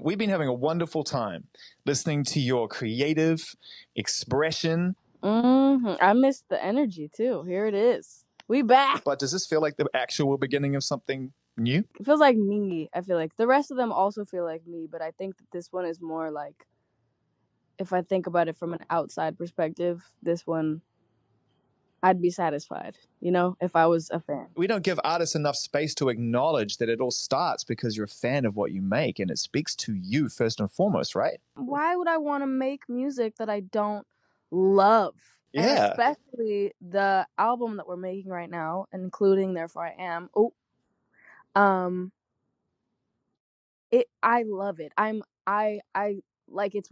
We've been having a wonderful time listening to your creative expression. I missed the energy too. Here it is. We back. But does this feel like the actual beginning of something new? It feels like me. I feel like the rest of them also feel like me, but I think that this one is more like, if I think about it from an outside perspective, this one, I'd be satisfied, if I was a fan. We don't give artists enough space to acknowledge that it all starts because you're a fan of what you make and it speaks to you first and foremost, right? Why would I want to make music that I don't love? Yeah. And especially the album that we're making right now, including Therefore I Am. I love it. I like, it's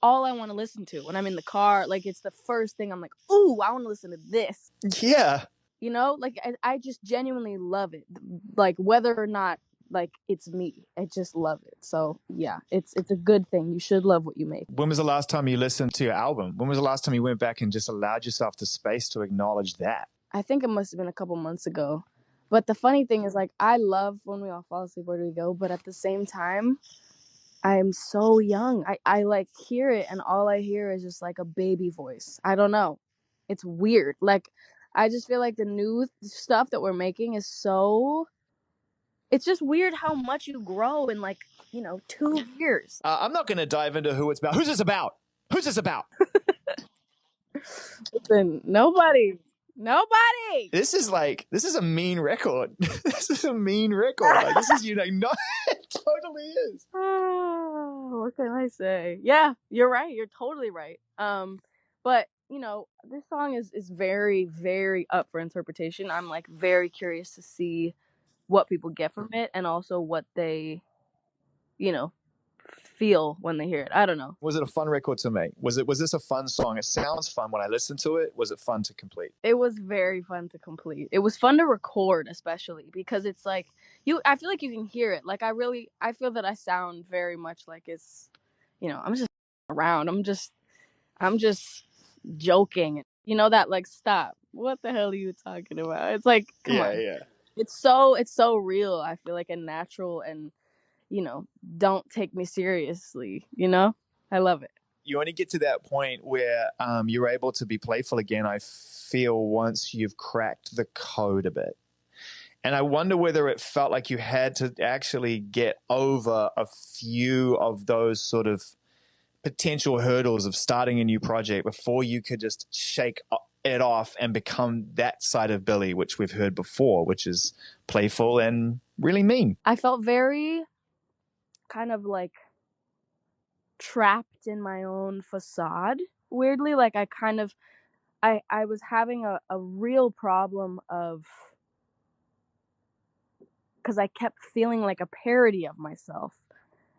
all I want to listen to when I'm in the car. Like, it's the first thing I'm like, ooh, I want to listen to this. Yeah. Like, I just genuinely love it. Like, whether or not, like, it's me, I just love it. So yeah, it's a good thing. You should love what you make. When was the last time you listened to your album? When was the last time you went back and just allowed yourself the space to acknowledge that? I think it must have been a couple months ago. But the funny thing is, like, I love When We All Fall Asleep, Where Do We Go? But at the same time, I'm so young. I like hear it, and all I hear is just like a baby voice. I don't know. It's weird. Like, I just feel like the new stuff that we're making is so... It's just weird how much you grow in, like, 2 years. I'm not going to dive into who it's about. Who's this about? Who's this about? Listen, nobody. This is a mean record. This is a mean record. Like, this is, no, it totally is. What can I say? Yeah, you're right. You're totally right. But this song is very, very up for interpretation. I'm like very curious to see what people get from it, and also what they, feel when they hear it. I don't know. Was it a fun record to make? Was this a fun song? It sounds fun when I listen to it. Was it fun to complete? It was very fun to complete. It was fun to record, especially because it's like I feel like you can hear it. Like, I feel that I sound very much like it's, I'm just around. I'm just joking. That, like, stop. What the hell are you talking about? It's like, come on. Yeah. It's so real. I feel like, and natural, and don't take me seriously. I love it. You only get to that point where you're able to be playful again, I feel, once you've cracked the code a bit. And I wonder whether it felt like you had to actually get over a few of those sort of potential hurdles of starting a new project before you could just shake it off and become that side of Billie, which we've heard before, which is playful and really mean. I felt very kind of like trapped in my own facade, weirdly. Like, I was having a real problem of, because I kept feeling like a parody of myself,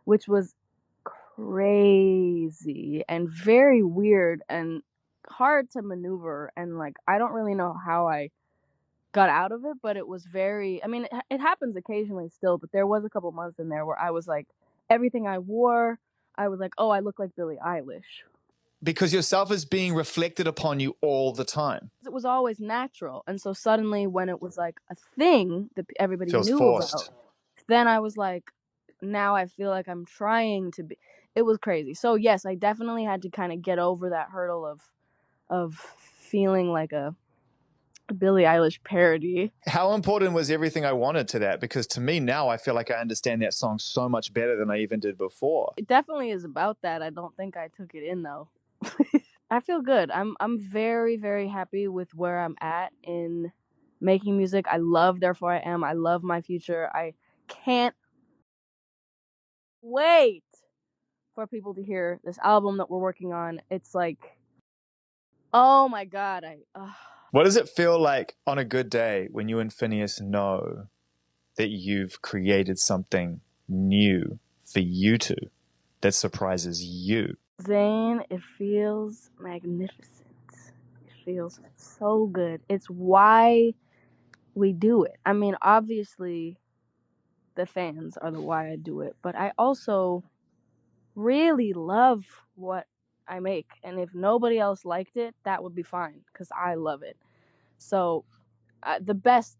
which was crazy and very weird and hard to maneuver. And, like, I don't really know how I got out of it, but it was very... I mean, it happens occasionally still, but there was a couple months in there where I was like, everything I wore, I was like, oh, I look like Billie Eilish. Because yourself is being reflected upon you all the time. It was always natural. And so suddenly, when it was like a thing that everybody Feels knew forced. about, then I was like, now I feel like I'm trying to be... It was crazy. So yes, I definitely had to kind of get over that hurdle of feeling like a Billie Eilish parody. How important was Everything I Wanted to that? Because to me now, I feel like I understand that song so much better than I even did before. It definitely is about that. I don't think I took it in, though. I feel good. I'm very, very happy with where I'm at in making music. I love Therefore I Am. I love my future. I can't wait for people to hear this album that we're working on. It's like, oh my God. What does it feel like on a good day when you and Phineas know that you've created something new for you two that surprises you? Zane, it feels magnificent. It feels so good. It's why we do it. I mean, obviously, the fans are the why I do it, but I also really love what I make. And if nobody else liked it, that would be fine, because I love it. So the best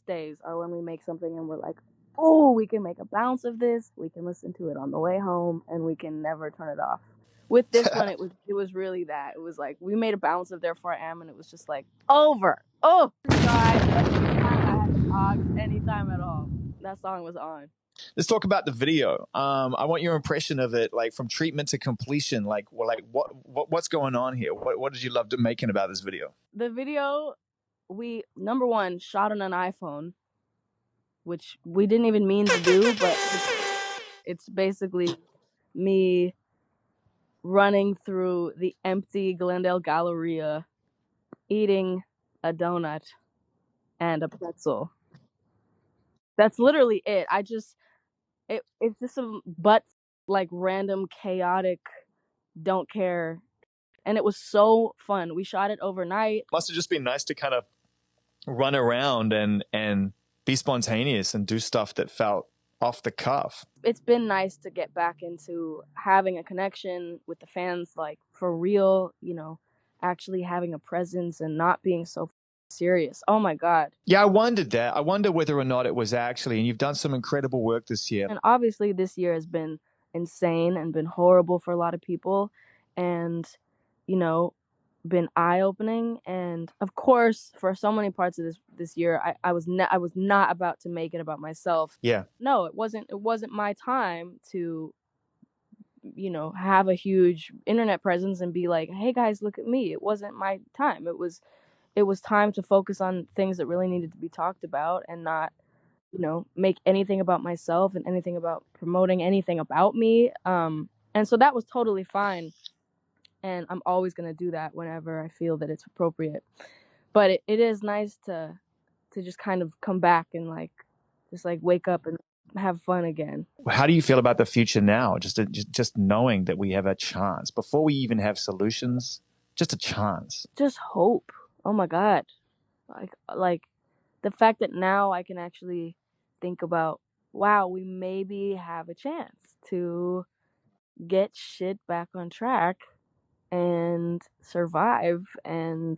days are when we make something and we're like, oh, we can make a bounce of this. We can listen to it on the way home, and we can never turn it off. With this one, it was really that. It was like we made a bounce of Therefore I Am, and it was just like over. Oh God, anytime I had the aux, anytime at all, that song was on. Let's talk about the video. I want your impression of it, like from treatment to completion. What's going on here? What did you love making about this video? The video, we number one shot on an iPhone, which we didn't even mean to do, but it's basically me running through the empty Glendale Galleria, eating a donut and a pretzel. That's literally it. It's just some but like random chaotic don't care, and it was so fun. We shot it overnight. Must have just been nice to kind of run around and be spontaneous and do stuff that felt off the cuff. It's been nice to get back into having a connection with the fans, like for real, actually having a presence and not being so serious. Oh my God. Yeah, I wondered that. I wonder whether or not it was actually, and you've done some incredible work this year. And obviously this year has been insane and been horrible for a lot of people, and been eye-opening. And of course, for so many parts of this year, I was not about to make it about myself. Yeah. No, it wasn't my time to have a huge internet presence and be like, hey guys, look at me. It wasn't my time. It was time to focus on things that really needed to be talked about, and not make anything about myself and anything about promoting anything about me. And so that was totally fine. And I'm always going to do that whenever I feel that it's appropriate. But it is nice to just kind of come back and just wake up and have fun again. How do you feel about the future now? Just knowing that we have a chance before we even have solutions, just a chance. Just hope. Oh my God. Like the fact that now I can actually think about, wow, we maybe have a chance to get shit back on track and survive. And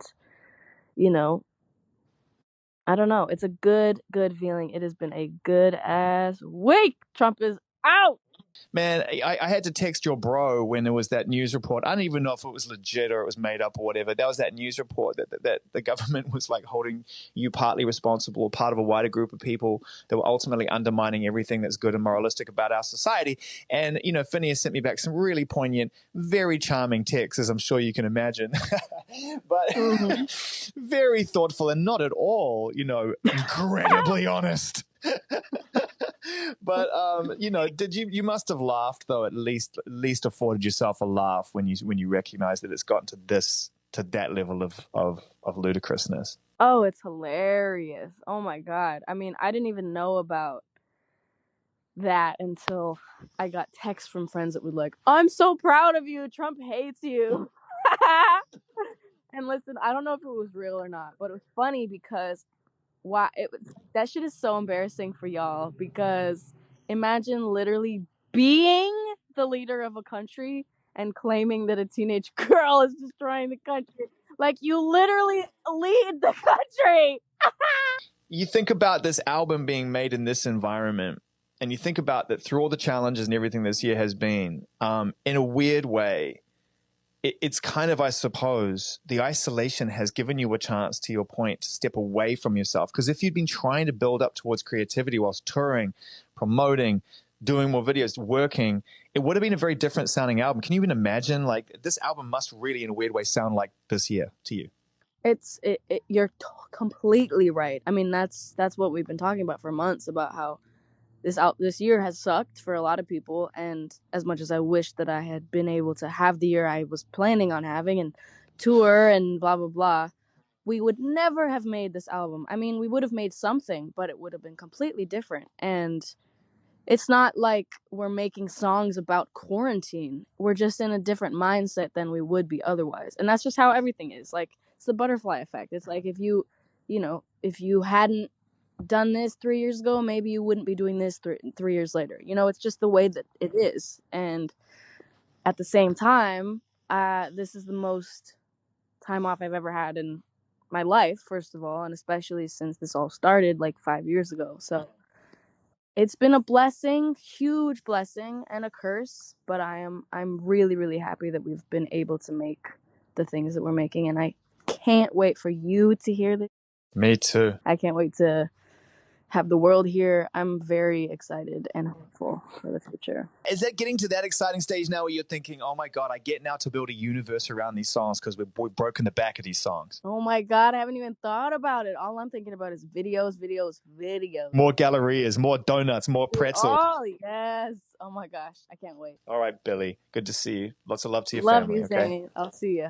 I don't know, it's a good feeling. It has been a good ass week. Trump is out. Man, I had to text your bro when there was that news report. I don't even know if it was legit or it was made up or whatever. There was that news report that the government was like holding you partly responsible, part of a wider group of people that were ultimately undermining everything that's good and moralistic about our society. And, Phineas sent me back some really poignant, very charming texts, as I'm sure you can imagine. But very thoughtful and not at all, incredibly honest. But did you must have laughed though, at least afforded yourself a laugh when you recognize that it's gotten to that level of ludicrousness. Oh, it's hilarious. Oh my God. I mean, I didn't even know about that until I got texts from friends that were like, I'm so proud of you, Trump hates you. And listen, I don't know if it was real or not, but it was funny because that shit is so embarrassing for y'all, because imagine literally being the leader of a country and claiming that a teenage girl is destroying the country. Like, you literally lead the country. You think about this album being made in this environment, and you think about that through all the challenges and everything this year has been, in a weird way, it's kind of, I suppose, the isolation has given you a chance, to your point, to step away from yourself. Because if you'd been trying to build up towards creativity whilst touring, promoting, doing more videos, working, it would have been a very different sounding album. Can you even imagine? Like, this album must really, in a weird way, sound like this year to you. You're completely right. I mean, that's what we've been talking about for months, about how this year has sucked for a lot of people, and as much as I wish that I had been able to have the year I was planning on having and tour and blah blah blah, we would never have made this album. I mean, we would have made something, but it would have been completely different. And it's not like we're making songs about quarantine. We're just in a different mindset than we would be otherwise. And that's just how everything is. Like, it's the butterfly effect. It's like if you hadn't done this 3 years ago, maybe you wouldn't be doing this 3 years later. It's just the way that it is. And at the same time, this is the most time off I've ever had in my life, first of all, and especially since this all started like 5 years ago. So It's been a blessing, huge blessing, and a curse. But I'm really, really happy that we've been able to make the things that we're making, and I can't wait for you to hear this. Me too. I can't wait to have the world here. I'm very excited and hopeful for the future. Is that getting to that exciting stage now where you're thinking, oh my God, I get now to build a universe around these songs because we've broken the back of these songs? Oh my God, I haven't even thought about it. All I'm thinking about is videos, videos, videos. More gallerias, more donuts, more pretzels. Oh, yes. Oh my gosh, I can't wait. All right, Billie. Good to see you. Lots of love to your Love family, you, okay? Sammy. I'll see ya.